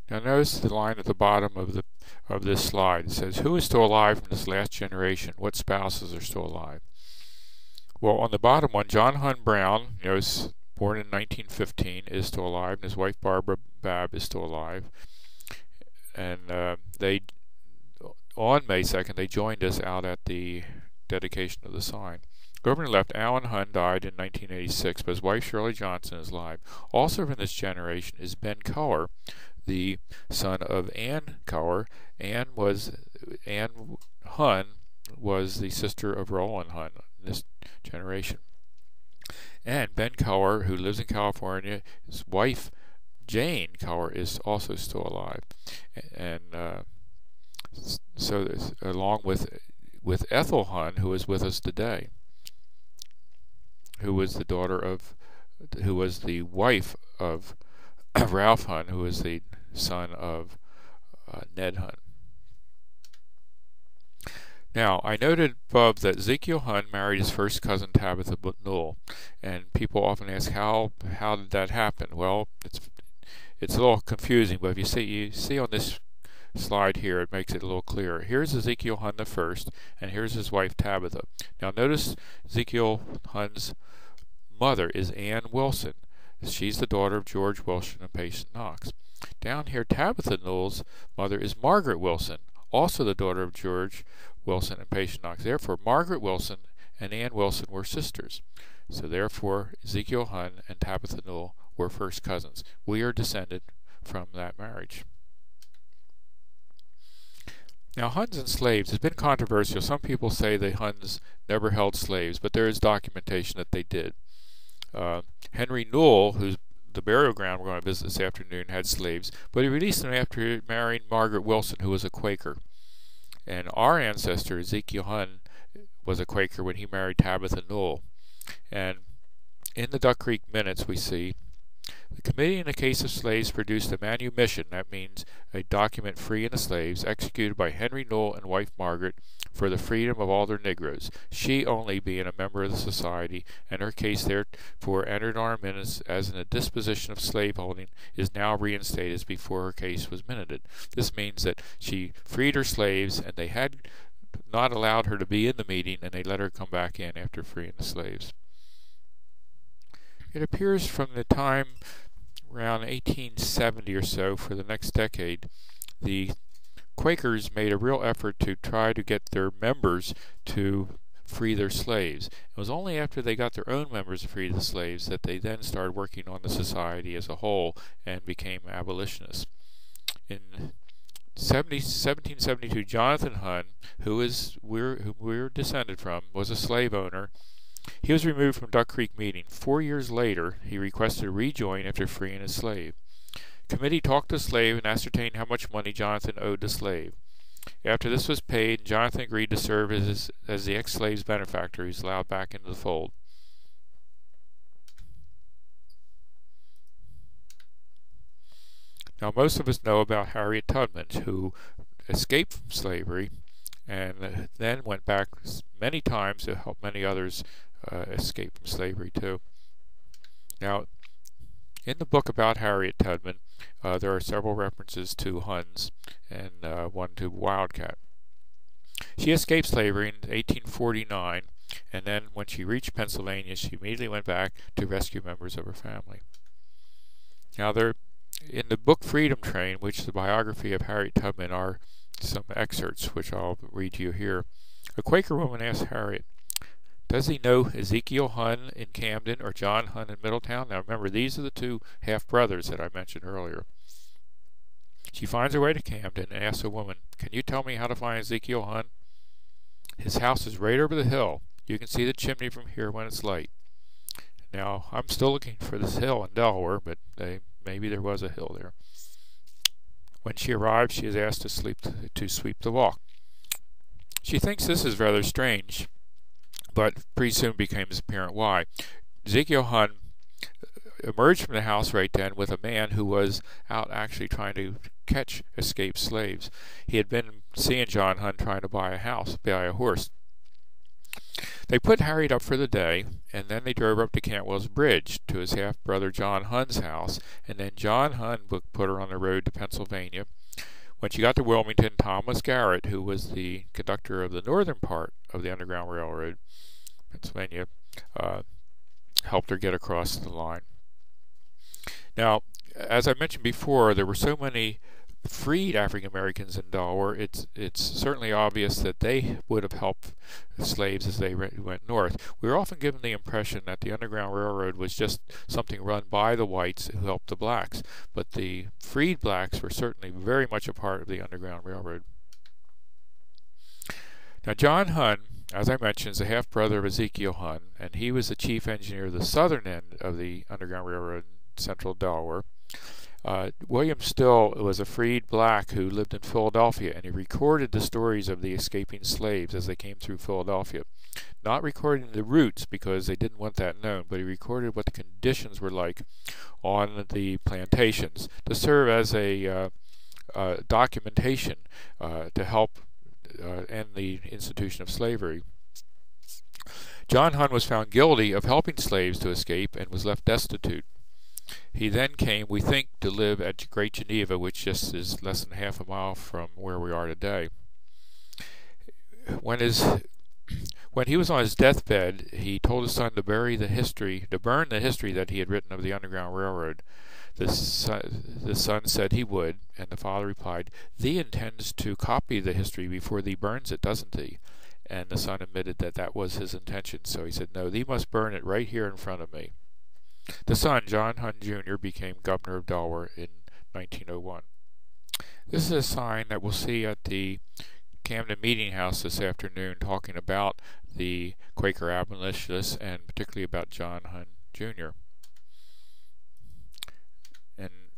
Now notice the line at the bottom of this slide. It says, who is still alive from this last generation? What spouses are still alive? Well, on the bottom one, John Hunn Brown, born in 1915, is still alive, and his wife Barbara Babb is still alive. And they, on May 2nd, they joined us out at the dedication of the sign. Over on the left, Alan Hunn died in 1986, but his wife Shirley Johnson is alive. Also from this generation is Ben Keller, the son of Ann Keller. Ann Hunn was the sister of Roland Hunn in this generation. And Ben Keller, who lives in California, his wife Jane Keller is also still alive. And so along with Ethel Hunn, who is with us today, who was the wife of Ralph Hunn, who was the son of Ned Hunn. Now, I noted above that Ezekiel Hunn married his first cousin Tabitha Newell, and people often ask how did that happen? Well, it's a little confusing, but if you see on this slide here, it makes it a little clearer. Here's Ezekiel Hunn the first, and here's his wife Tabitha. Now notice Ezekiel Hunn's mother is Ann Wilson. She's the daughter of George Wilson and Patience Knox. Down here, Tabitha Newell's mother is Margaret Wilson, also the daughter of George Wilson and Patience Knox. Therefore, Margaret Wilson and Ann Wilson were sisters. So therefore, Ezekiel Hunn and Tabitha Newell were first cousins. We are descended from that marriage. Now, Hunns and slaves has been controversial. Some people say the Hunns never held slaves, but there is documentation that they did. Henry Newell, who's the burial ground we're going to visit this afternoon, had slaves, but he released them after marrying Margaret Wilson, who was a Quaker. And our ancestor, Ezekiel Hunn, was a Quaker when he married Tabitha Newell. And in the Duck Creek Minutes we see, the committee in the case of slaves produced a manumission, that means a document freeing the slaves, executed by Henry Newell and wife Margaret for the freedom of all their Negroes, she only being a member of the society, and her case therefore entered on our minutes as in a disposition of slaveholding is now reinstated as before her case was minuted. This means that she freed her slaves, and they had not allowed her to be in the meeting, and they let her come back in after freeing the slaves. It appears from the time around 1870 or so, for the next decade, the Quakers made a real effort to try to get their members to free their slaves. It was only after they got their own members to free the slaves that they then started working on the society as a whole and became abolitionists. In 1772, Jonathan Hunn, who we're descended from, was a slave owner. He was removed from Duck Creek meeting. 4 years later, he requested to rejoin after freeing his slave. Committee talked to the slave and ascertained how much money Jonathan owed the slave. After this was paid, Jonathan agreed to serve as the ex-slave's benefactor. He was allowed back into the fold. Now, most of us know about Harriet Tubman, who escaped from slavery and then went back many times to help many others escape from slavery too. Now, in the book about Harriet Tubman, there are several references to Hunns and one to Wildcat. She escaped slavery in 1849, and then when she reached Pennsylvania, she immediately went back to rescue members of her family. Now, in the book Freedom Train, which is the biography of Harriet Tubman, are some excerpts which I'll read to you here. A Quaker woman asked Harriet, "Does he know Ezekiel Hunn in Camden or John Hunn in Middletown?" Now remember, these are the two half-brothers that I mentioned earlier. She finds her way to Camden and asks a woman, "Can you tell me how to find Ezekiel Hunn? His house is right over the hill. You can see the chimney from here when it's light." Now, I'm still looking for this hill in Delaware, but maybe there was a hill there. When she arrives, she is asked to sweep the walk. She thinks this is rather strange, but pretty soon becomes apparent why. Ezekiel Hunn emerged from the house right then with a man who was out actually trying to catch escaped slaves. He had been seeing John Hunn trying to buy a horse. They put Harriet up for the day, and then they drove up to Cantwell's Bridge to his half-brother John Hunn's house, and then John Hunn put her on the road to Pennsylvania. When she got to Wilmington, Thomas Garrett, who was the conductor of the northern part of the Underground Railroad, Pennsylvania, helped her get across the line. Now, as I mentioned before, there were so many freed African Americans in Delaware. It's certainly obvious that they would have helped slaves as they went north. We were often given the impression that the Underground Railroad was just something run by the whites who helped the blacks, but the freed blacks were certainly very much a part of the Underground Railroad. Now, John Hunn, as I mentioned, is a half-brother of Ezekiel Hunn, and he was the chief engineer of the southern end of the Underground Railroad in central Delaware. William Still was a freed black who lived in Philadelphia, and he recorded the stories of the escaping slaves as they came through Philadelphia. Not recording the routes because they didn't want that known, but he recorded what the conditions were like on the plantations to serve as a documentation to help end the institution of slavery. John Hunn was found guilty of helping slaves to escape and was left destitute. He then came, we think, to live at Great Geneva, which just is less than half a mile from where we are today. When he was on his deathbed, he told his son to burn the history that he had written of the Underground Railroad. The son said he would, and the father replied, "Thee intends to copy the history before thee burns it, doesn't thee?" And the son admitted that that was his intention, so he said, "No, thee must burn it right here in front of me." The son, John Hunn Jr., became governor of Delaware in 1901. This is a sign that we'll see at the Camden Meeting House this afternoon, talking about the Quaker abolitionists and particularly about John Hunn Jr. And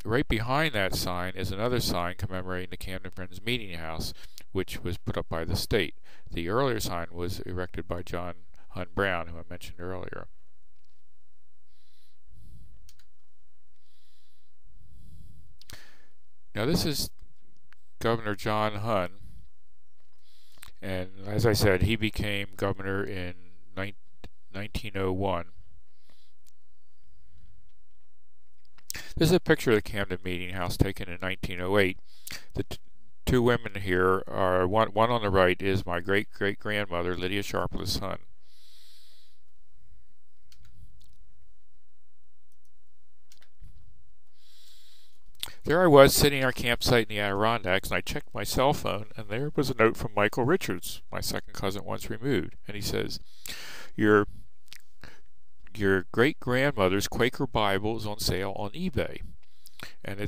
right behind that sign is another sign commemorating the Camden Friends Meeting House, which was put up by the state. The earlier sign was erected by John Hunn Brown, who I mentioned earlier. Now this is Governor John Hunn, and as I said, he became governor in 1901. This is a picture of the Camden Meeting House taken in 1908. The two women here are, one on the right is my great-great-grandmother, Lydia Sharpless Hunn. There I was sitting at our campsite in the Adirondacks, and I checked my cell phone, and there was a note from Michael Richards, my second cousin once removed, and he says, Your great-grandmother's Quaker Bible is on sale on eBay, and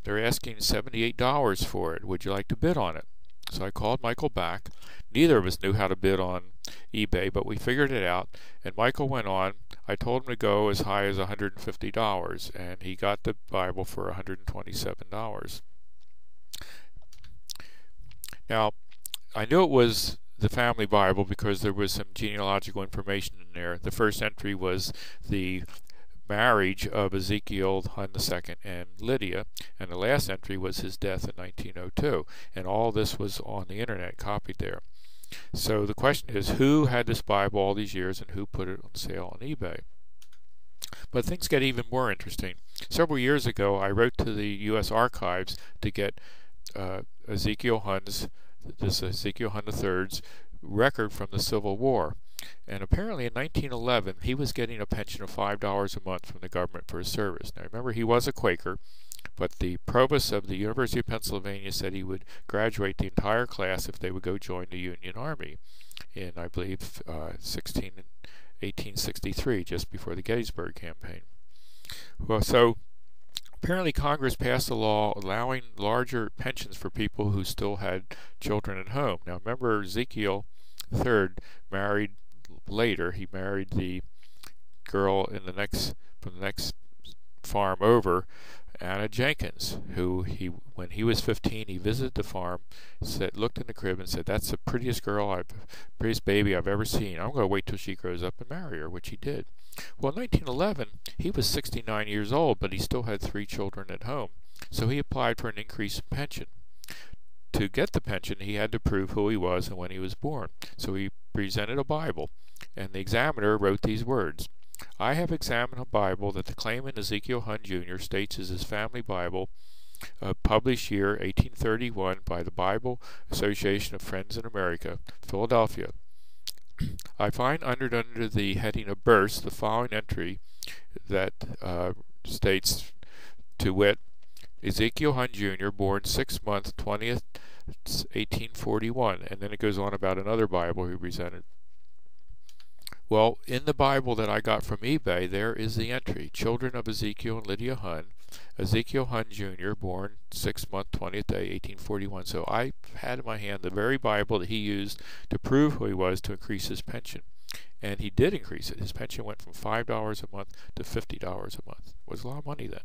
they're asking $78 for it. Would you like to bid on it?" So I called Michael back. Neither of us knew how to bid on eBay, but we figured it out, and Michael went on. I told him to go as high as $150, and he got the Bible for $127. Now, I knew it was the family Bible because there was some genealogical information in there. The first entry was the marriage of Ezekiel Hunn II and Lydia, and the last entry was his death in 1902, and all this was on the internet, copied there. So the question is, who had this Bible all these years and who put it on sale on eBay? But things get even more interesting. Several years ago, I wrote to the U.S. Archives to get Ezekiel Hunn III's record from the Civil War. And apparently in 1911, he was getting a pension of $5 a month from the government for his service. Now remember, he was a Quaker, but the provost of the University of Pennsylvania said he would graduate the entire class if they would go join the Union Army in, I believe, 1863, just before the Gettysburg campaign. Well, so apparently Congress passed a law allowing larger pensions for people who still had children at home. Now remember, Ezekiel III married later. He married the girl from the next farm over, Anna Jenkins, who when he was 15, he visited the farm, looked in the crib and said, "That's the prettiest baby I've ever seen. I'm going to wait till she grows up and marry her," which he did. Well, in 1911, he was 69 years old, but he still had 3 children at home. So he applied for an increase in pension. To get the pension, he had to prove who he was and when he was born. So he presented a Bible, and the examiner wrote these words: "I have examined a Bible that the claimant Ezekiel Hunn Jr. states is his family Bible, published year 1831 by the Bible Association of Friends in America, Philadelphia. I find under the heading of births the following entry that states, to wit, Ezekiel Hunn Jr., born 6th month, 20th, 1841, and then it goes on about another Bible he presented. Well, in the Bible that I got from eBay, there is the entry, children of Ezekiel and Lydia Hunn, Ezekiel Hunn Jr., born 6th month, 20th day, 1841. So I had in my hand the very Bible that he used to prove who he was to increase his pension. And he did increase it. His pension went from $5 a month to $50 a month. It was a lot of money then.